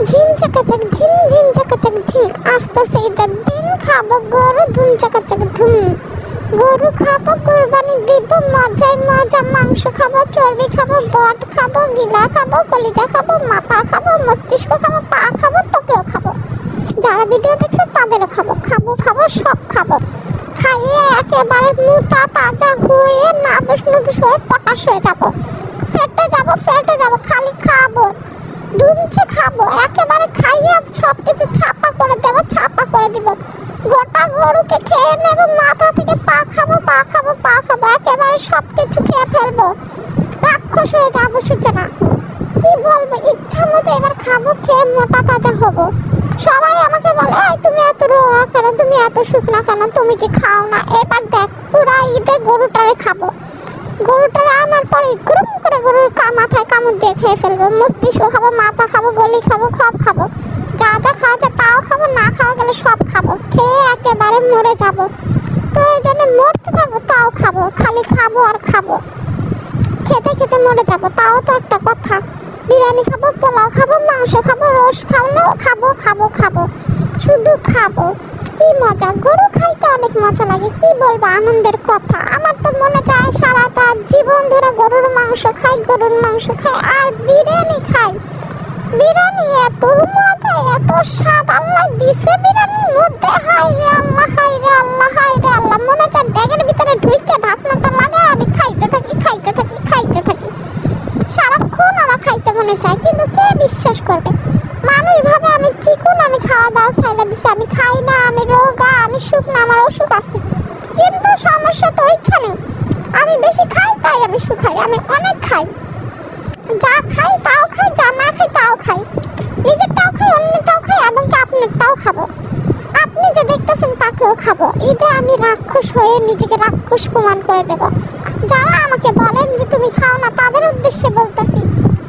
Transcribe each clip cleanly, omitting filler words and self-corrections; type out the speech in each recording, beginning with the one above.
ঝিন চাকাচাক ঝিন ঝিন চাকাচাক ঝিন, আসতেছে ঈদের দিন, খাবো গরু ধুম চাকাচাক ধুম। গরু খাবো, কুরবানি দিব, মজায় মজা, মাংস খাবো, চর্বি খাবো, বট খাবো, গিলা খাবো, কলিজা খাবো, মাথা খাবো, মস্তিষ্ক খাবো, পা খাবো, তোকেও খাবো। যারা ভিডিও দেখছে তাদেরও খাবো, খাবো খাবো সব খাবো। খাইয়ে একেবারে মোটা তাজা হয়ে নাদুস নুদুস হয়ে পটাশ হয়ে যাবো, ফেটে যাবো, খালি খাবো, ধুমছে খাবো, একেবারে খাইয়ে সব কিছু ছাপা করে দেবো, ছাপা করে দিব। গোটা গরুকে খেয়ে নেব, মাথা থেকে পা খাবো, একেবারে সব কিছু খেয়ে ফেলবো, রাক্ষস হয়ে যাবো। সূচনা কি বলবো, ইচ্ছা মতো এবার খাবো, খেয়ে মোটা তাজা হবো। সবাই আমাকে বলে, এই তুমি এত রোগা কেন, তুমি এত শুকনা কেন, তুমি কি খাও না? এবার দেখ, পুরা ঈদে গরুটারে খাবো, গরুটারে আনার পরে গুরুম করে গরুর মাথায় কামড় দিয়ে খেয়ে ফেলবো, মস্তিষ্ক খাবো, মাথা খাবো, গলি খাবো, সব খাবো, যা যা খাওয়া যায় তাও খাবো, না খাওয়া গেলে সব খাবো, খেয়ে একেবারে মরে যাব। প্রয়োজনে মরতে থাকবো তাও খাবো, খালি খাবো আর খাবো, খেতে খেতে মরে যাবো, তাও তো একটা কথা। বিরিয়ানি খাবো, পোলাও খাবো, মাংস খাবো, রোস্ট খাওয়ালেও খাবো, শুধু খাবো। কি মজা, গরু খাইতে অনেক মজা লাগে, কি বলবো আনন্দের কথা। আমার তো মনে চায় সারাটা জীবন ধরে গরুর মাংস খাই আর বিরিয়ানি খাই। বিরিয়ানি এত মজা, এত স্বাদ আল্লাহ দিছে বিরিয়ানির মধ্যে, হাই রে আল্লাহ, মনে চায় ব্যাগের ভিতরে ঢুকে ঢাকনাটা লাগে আমি খাইতে থাকি। সারাক্ষণ আমার খাইতে মনে চায়, কিন্তু কে বিশ্বাস করবে? মানুষ ভাবে আমি চিকুন, আমি খাওয়া দাওয়া ছাইড়া দিছি, আমি খাই না, আমি রোগা, আমি শুকনা, আমার অসুখ আছে। কিন্তু সমস্যা তো ওইখানে, আমি বেশি খাই তাই আমি শুকাই, আমি অনেক খাই, যা খাই তাও খাই, যা না খাই তাও খাই, নিজেরটাও খাই, অন্যটাও খাই, এবং আপনারটাও খাবো। আপনি যে দেখতেছেন তাকেও খাবো। ঈদে আমি রাক্ষস হয়ে নিজেকে রাক্ষস প্রমাণ করে দেব। যারা আমাকে বলেন যে তুমি খাও না, তাদের উদ্দেশ্যে বলতেছি,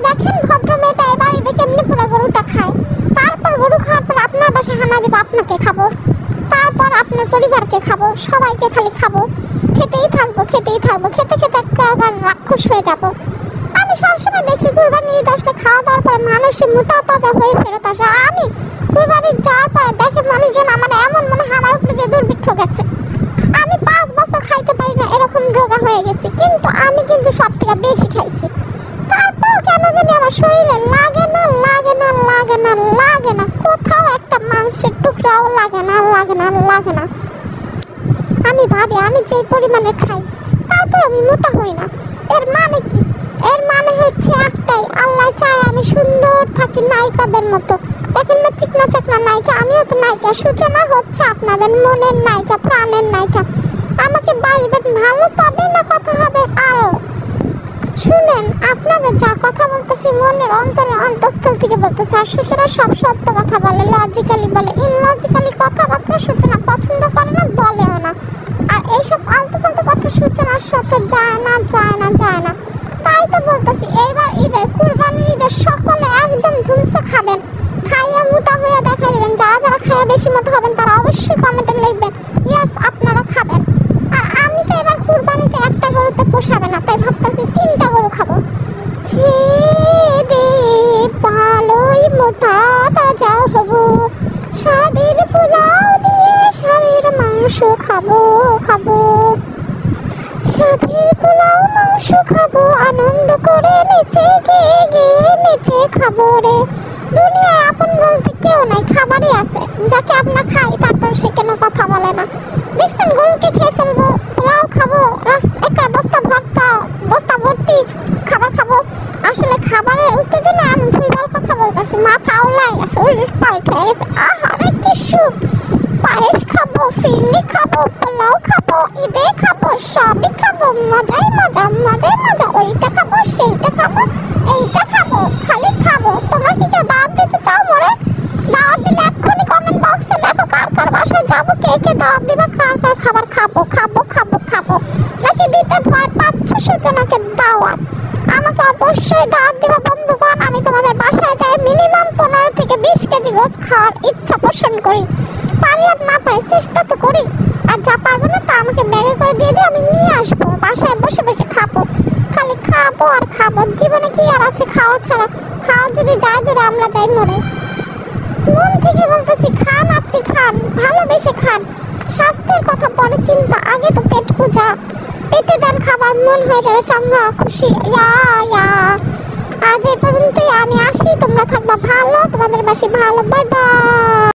দেখেন ভদ্র মেয়েটা এবার ঈদে কেমনি পুরো গরুটা খায়, তারপর গরু খাওয়ার পর আপনার বাসায় হানা দেবো, আপনাকে খাবো, তারপর আপনার পরিবারকে খাবো, সবাইকে খালি খাবো, খেতেই থাকবো, খেতে আবার রাক্ষস হয়ে যাবো। আমি সবসময় দেখছি কুরবানির ঈদ আসলে খাওয়া দাওয়ার পরে মানুষের মোটা তাজা হয়ে ফেরত আসে। আমি কুরবানির যাওয়ার পরে দেখে মানুষজন আমার এমন মনে হয় আমার উপরে দিয়ে দুর্ভিক্ষ গেছে, আমি 5 বছর খাইতে পারি না এরকম রোগা হয়ে গেছি, কিন্তু আমি কিন্তু সব থেকে বেশি খাইছি। তারপরও কেন জানি আমার শরীরে লাগে না, কোথাও একটা মাংসের টুকরাও লাগে না। আমি ভাবি আমি যেই পরিমাণে খাই তারপর আমি মোটা হই না, এর মানে কি? এর মানে হচ্ছে একটাই, আল্লাহ চায় আমি সুন্দর থাকি নায়িকাদের মতো। দেখেন না চিকনা চাকনা নায়িকা, আমিও তো নায়িকা। সূচনা হচ্ছে আপনাদের মনের নায়িকা, প্রাণের নায়িকা। আমাকে বাসবেন ভালো, তবেই না কথা হবে আরো। শুনেন, আপনাদের যা কথা বলতেছি মনের অন্তঃস্থল থেকে বলতেছি। আর সূচনা সব সত্য কথা বলে, লজিক্যালি বলে, ইনলজিক্যালি কথাবার্তা সূচনা পছন্দ করে না, বলেও না। আর এইসব আলতু ফালতু কথা সূচনার সাথে যায় না। তাই তো বলতেছি, এইবার ঈদে, কুরবানির ঈদে সকলে একদম ধুমসে খাবেন, খাইয়া মোটা হয়ে দেখাই দেবেন। যারা খাইয়া বেশি মোটা হবেন তারা অবশ্যই কমেন্টে লিখবেন ইয়েস আপনারা খাবেন। আর আমি তো এবার কুরবানিতে একটা গরুতে পোষাবে না, তাই ভাবতেছি 3টা গরু খাবো, খেয়ে ভালোই মোটা তাজা হবো, স্বাদের পোলাও দিয়ে স্বাদের মাংস খাবো, স্বাদের পোলাও মাংস খাবো, আনন্দ করে নেচে খাবো রে। দুনিয়ায় আপন বলতে কেউ নাই, খাবারই আছে, যাকে আমরা খাই তারপর সে কেন কথা বলে না। দেখছেন গরুকে খেয়ে ফেলবো, পোলাও খাবো, একটা বস্তা ভর্তি খাবার খাবো। আসলে খাবারের উত্তেজনা আমি ভুলভাল কথা বলতেছি, মাথা উল্টায় গেছে, উল্টপাল্ট হয়ে গেছে। আহারে কি সুখ! পায়েস খাবো, ফিরনি খাবো, পোলাও খাবো, ঈদে খাবো, সবই খাবো, মজাই মজা, ওইটা খাবো, সেইটা খাবো, এইটা খাবো, খালি খাবো। তোমরা কি কেউ দাওয়াত দিতে চাও? মরে দাওয়াত দিলে এক্ষুনি কমেন্ট বক্সে লেখো কার বাসায় যাবো, কে দাওয়াত দিবা, কার খাবার খাবো। নাকি দিতে ভয় পাচ্ছ সূচনাকে দাওয়াত? আমাকে অবশ্যই দাওয়াত দিবা বন্ধুগণ। আমি তোমাদের বাসায় যাই মিনিমাম 15 থেকে 20 কেজি গোস খাওয়ার ইচ্ছা পোষণ করি। পারি আর না পারি চেষ্টা তো করি, আর যা পারবো না তা আমাকে ব্যাগে করে দিয়ে আমি নিয়ে আসবো, বাসায় বসে খাবো, খালি খাবো আর খাবো। জীবনে কি আর আছে খাওয়া ছাড়া? খাওয়া যদি যায় দূরে, আমরা যাই মরে। থেকে বলতেছি খান, আপনি খান, ভালোবেসে খান। স্বাস্থ্যের কথা পরে চিন্তা, আগে তো পেট পূজা। পেটে দেন খাবার, মন হয়ে যাবে চাঙ্গা খুশি। ইয়া ইয়া। আজ এই পর্যন্তই, আমি আসি, তোমরা থাকবা ভালো, তোমাদের বাসি ভালো। Bye bye.